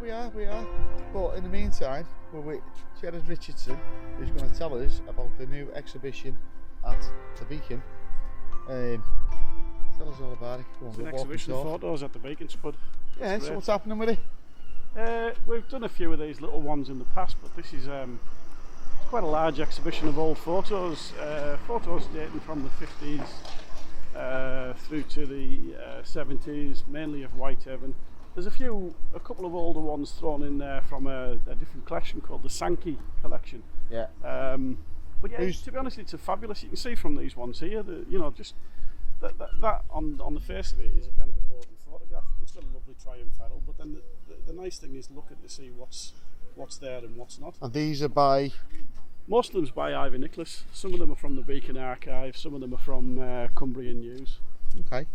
we are. But in the meantime, we're with Gerard Richardson, who's going to tell us about the new exhibition at the Beacon. Tell us all about it. Go on, it's an exhibition of photos at the Beacon, Spud. Yeah, so what's happening with it? We've done a few of these little ones in the past, but this is it's quite a large exhibition of old photos. Photos dating from the 50s through to the 70s, mainly of Whitehaven. There's a couple of older ones thrown in there from a different collection called the Sankey collection. Yeah. But yeah, to be honest, it's a fabulous. You can see from these ones here, just that on the face of it is a kind of a boarding photograph. It's got a lovely triumph. But then the nice thing is looking to see what's there and what's not. And these are by? Most of them's by Ivor Nicholas. Some of them are from the Beacon Archive. Some of them are from Cumbrian News. Okay.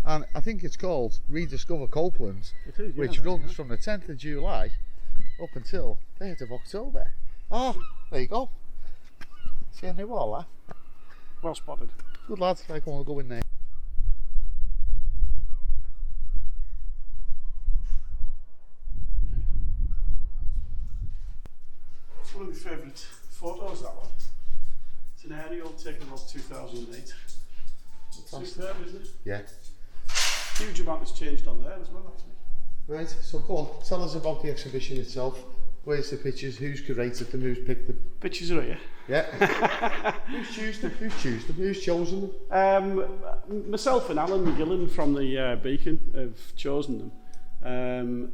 And I think it's called Rediscover Copeland, it is, which runs from the 10th of July up until the 8th of October. Oh, there you go. See a new wall there? Well spotted. Good lad, I want to go in there. It's one of my favourite photos, that one. It's an aerial taken about 2008. Superb, isn't it? Yeah. Huge amount has changed on there as well, actually. Right, so go on, tell us about the exhibition itself. Where's the pictures? Who's curated them? Who's picked them? Pictures are here. Yeah. Who's chosen them? Who's chosen them? Myself and Alan Gillen from the Beacon have chosen them.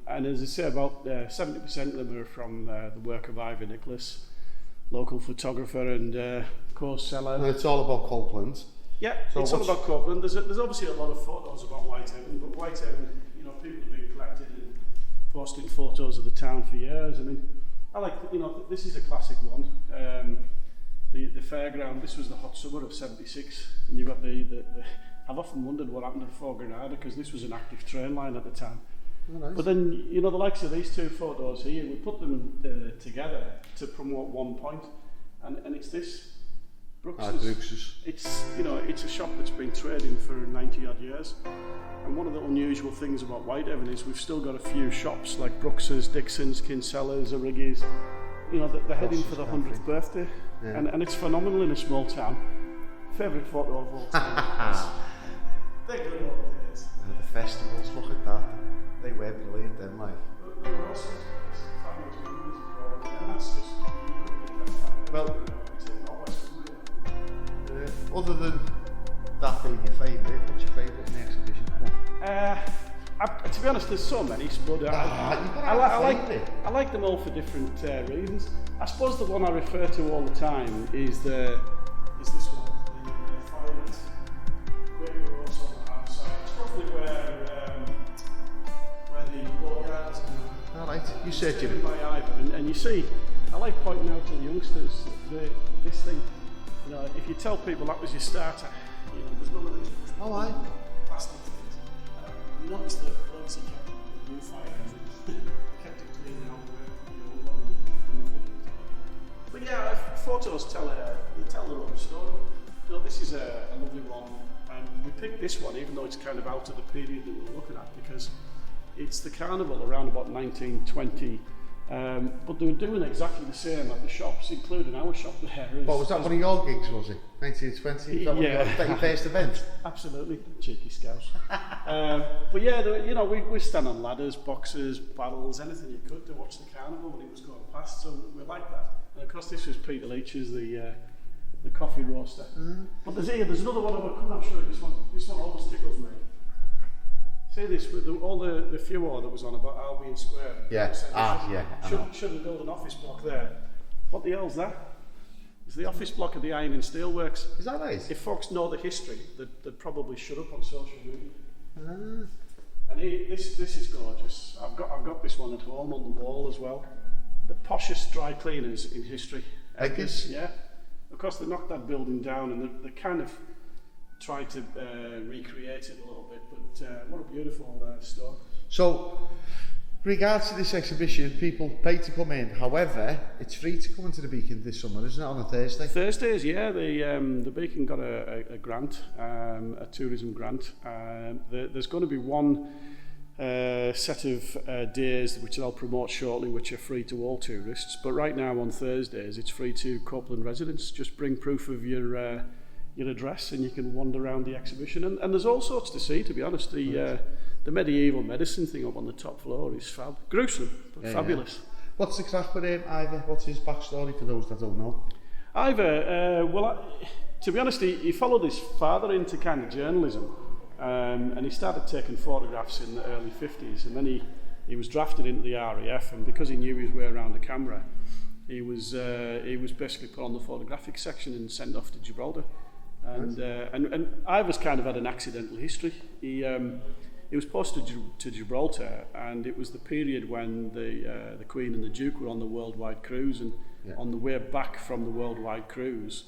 And as I say, about 70% of them are from the work of Ivor Nicholas, local photographer and course seller. And it's all about Copeland. Yeah, so it's all about Copeland. There's obviously a lot of photos about Whitehaven, but Whitehaven, people have been collecting and posting photos of the town for years. I mean, I like, this is a classic one. The fairground, this was the hot summer of 76, and you've got I've often wondered what happened to Fort Grenada, because this was an active train line at the time. Oh, nice. But then, the likes of these two photos here, we put them together to promote one point, and it's this. Brooks's. It's a shop that's been trading for 90 odd years, and one of the unusual things about Whitehaven is we've still got a few shops like Brooks's, Dixon's, Kinsella's, O'Riggy's. They're heading for the 100th birthday, yeah. and it's phenomenal in a small town. Favourite photo of all time. They're good old days. The festivals, look at that. They were brilliant then, like. They were also fabulous memories as well, and that's just well. Other than that being your favourite, what's your favourite in the exhibition? To be honest, there's so many, but I like them all for different reasons. I suppose the one I refer to all the time is this one, the Violet Quaker Rose on the outside. It's roughly where the boatyard is now. All right, you said you. By Ivor, and you see, I like pointing out to the youngsters this thing. If you tell people that was your starter, there's none of these plastic things. You notice the clothes he kept the new fire engine, kept it clean out the old one. But yeah, photos tell their own story. This is a lovely one, and we picked this one even though it's kind of out of the period that we're looking at, because it's the carnival around about 1920. But they were doing exactly the same at the shops, including our shop there. What was that, one of your gigs, was it? 1920? Was that your first event? Absolutely, cheeky scouse. But yeah, we stand on ladders, boxes, barrels, anything you could to watch the carnival when it was going past, so we like that. And of course this was Peter Leach's, the coffee roaster. But there's another one, I'm sure this one always tickles me. See this with all the furor that was on about Albion Square. Yeah. Should have built an office block there. What the hell's that? It's the office block of the Iron and Steel Works. Is that right? If folks know the history, they'd probably shut up on social media. And this is gorgeous. I've got this one at home on the wall as well. The poshest dry cleaners in history. Eggers? Yeah. Of course, they knocked that building down, and they kind of tried to recreate it a little bit, but what a beautiful store. So, regards to this exhibition, people pay to come in. However, it's free to come into the Beacon this summer, isn't it, on a Thursday? Thursdays, yeah. The Beacon got a grant, a tourism grant. There's going to be one set of days which they'll promote shortly, which are free to all tourists. But right now on Thursdays, it's free to Copeland residents. Just bring proof of your address, and you can wander around the exhibition. And there's all sorts to see. To be honest, the medieval medicine thing up on the top floor is gruesome, but fabulous. Yeah. What's the crack with Ivor? What's his backstory for those that don't know? Ivor, to be honest, he followed his father into kind of journalism, and he started taking photographs in the early 50s, and then he was drafted into the RAF, and because he knew his way around the camera, he was basically put on the photographic section and sent off to Gibraltar. And Ivor's kind of had an accidental history. He was posted to Gibraltar, and it was the period when the Queen and the Duke were on the worldwide cruise, and on the way back from the worldwide cruise,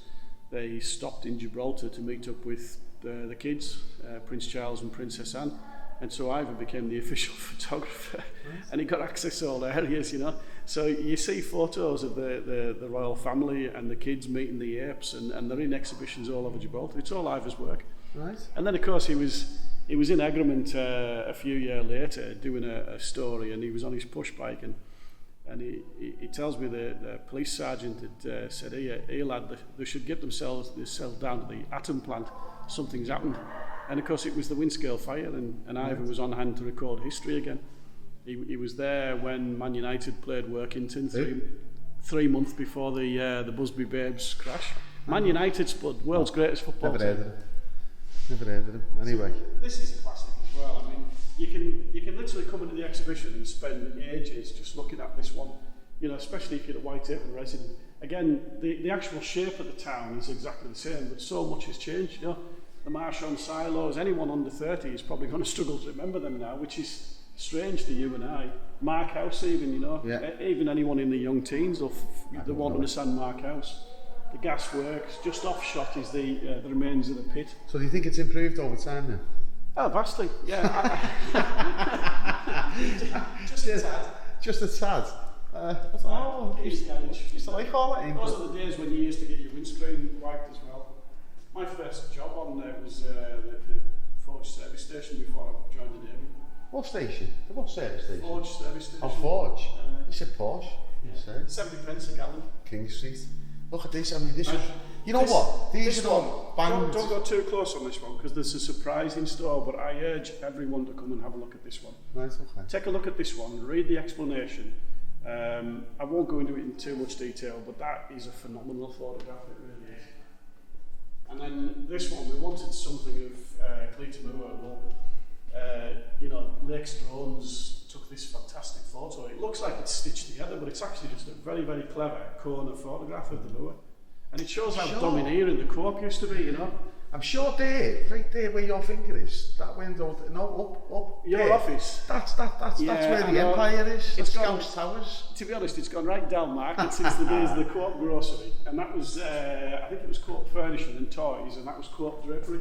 they stopped in Gibraltar to meet up with the kids, Prince Charles and Princess Anne, and so Ivor became the official photographer, and he got access to all the areas, you know. So you see photos of the royal family and the kids meeting the apes, and they're in exhibitions all over Gibraltar. It's all Ivor's work. Right. And then of course he was in Egremont a few years later doing a story, and he was on his push bike, and he tells me the police sergeant had said, hey lad, they should get themselves down to the atom plant, something's happened. And of course it was the Windscale fire, and Ivor was on hand to record history again. He was there when Man United played Workington 3 months before the Busby Babes crash. Man United spud, world's greatest football team. Never heard of them. Anyway. This is a classic as well. I mean, you can literally come into the exhibition and spend ages just looking at this one, you know, especially if you're a Whitehaven resident. Again, the actual shape of the town is exactly the same, but so much has changed, you know. The Marchon silos, anyone under 30 is probably going to struggle to remember them now, which is strange to you and I. Mark House even, you know, even anyone in the young teens, they won't understand Mark House. The gas works, just off shot is the remains of the pit. So do you think it's improved over time then? Oh, vastly, yeah. Just a tad. Just a tad. Used to like all that. Those are the days when you used to get your windscreen wiped as well. My first job on there was the Forge service station before I joined the Navy. What station? What service station? Forge service station. Oh, Forge. It's a Porsche. Yeah. 70 pence a gallon. King Street. Look at this. I mean, this is. You know what? These are all banged. Don't go too close on this one because there's a surprise in store. But I urge everyone to come and have a look at this one. Right. Okay. Take a look at this one. Read the explanation. I won't go into it in too much detail, but that is a phenomenal photograph. It really is. And then this one, we wanted something of Cleatamua. Well, you know, Lakes Drones took this fantastic photo. It looks like it's stitched together, but it's actually just a very, very clever corner photograph of the moor. And it shows how domineering the Cope used to be, you know. I'm sure there, right there where your finger is, that window, no, up. Your there. Office. That's where the Empire is. It's Scouse Towers. To be honest, it's gone right down market since the days of the Cope grocery. And that was, I think it was Cope Furnishing and Toys, and that was Cope Drapery.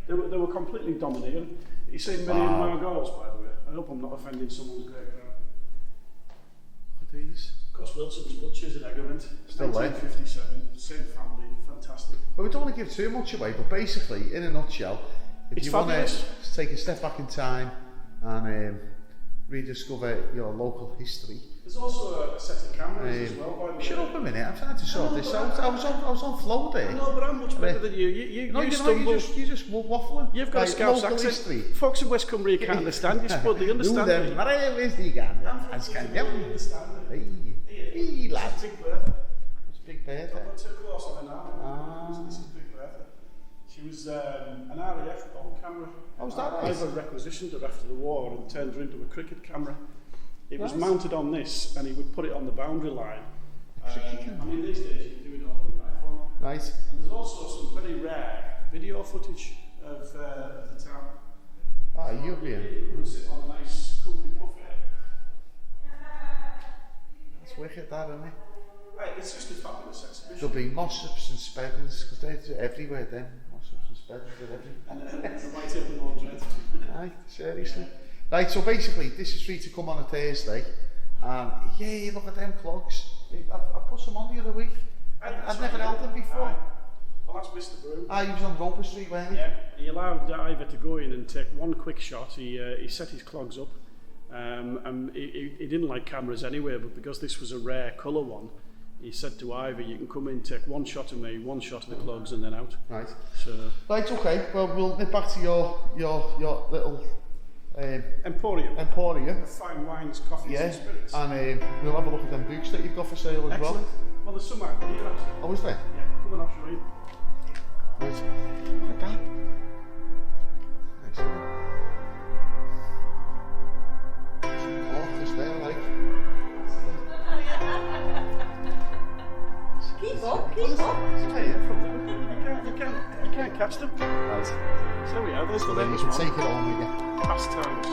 They were completely domineering. You've seen many of my girls, by the way. I hope I'm not offending someone's great grand. What are these? Of course, Wilson's Butchers in Egremont. Still 1957, same family, fantastic. But we don't want to give too much away, but basically, in a nutshell, if you want to take a step back in time and rediscover your local history. There's also a set of cameras as well, by the way. Shut up a minute, I'm trying to sort this out. I was on flow there. No, but I'm much better than you. You stumble. You're just waffling. You've got a Scouse accent. History. Folks in West Cumbria can't understand you, but they understand me. Hey, lad. It's Big Bertha. It's Big Bertha. I'm not too close on her now. This is Big Bertha. She was an RAF bomb camera. Oh, was that right? Ivor requisitioned her after the war and turned her into a cricket camera. It was mounted on this, and he would put it on the boundary line. I mean, these days you can do it on the iPhone. Right. And there's also some very rare video footage of the town. Ah, European. You can sit on a nice, comfy buffet. That's wicked, that, isn't it? Right, it's just a fabulous exhibition. There'll be mosses and speddings, because they're everywhere then. Mosses and speddings are everywhere. It might take them all dread. Aye, seriously. Right, so basically, this is free to come on a Thursday. Yeah, look at them clogs. I put some on the other week. I've never held them before. Well, that's Mr. Broom. He was on Roper Street, weren't he? Yeah, he allowed Ivor to go in and take one quick shot. He set his clogs up. And he didn't like cameras anyway, but because this was a rare colour one, he said to Ivy, you can come in, take one shot of me, one shot of the clogs, and then out. Right. So. Right, okay. Well, we'll nip back to your little Emporium. Emporium. Fine wines, coffees, and spirits. And we'll have a look at them books that you've got for sale as Excellent. Well, there's some out here actually. Oh, is there? Yeah, come and I'll show you. Right. Like that. Nice, isn't it? Some authors there, like. Keep up, keep up. Stay in from there. You can't catch them. Right. So there we are, there's the Then you latest can one. take it on with you. Past times.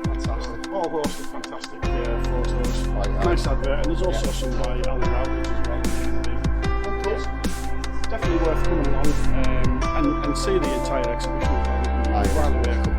Fantastic. All those are fantastic photos. Right, Nice advert, and there's also some by Alan Rowley as well. Definitely worth coming along and see the entire exhibition. By the way,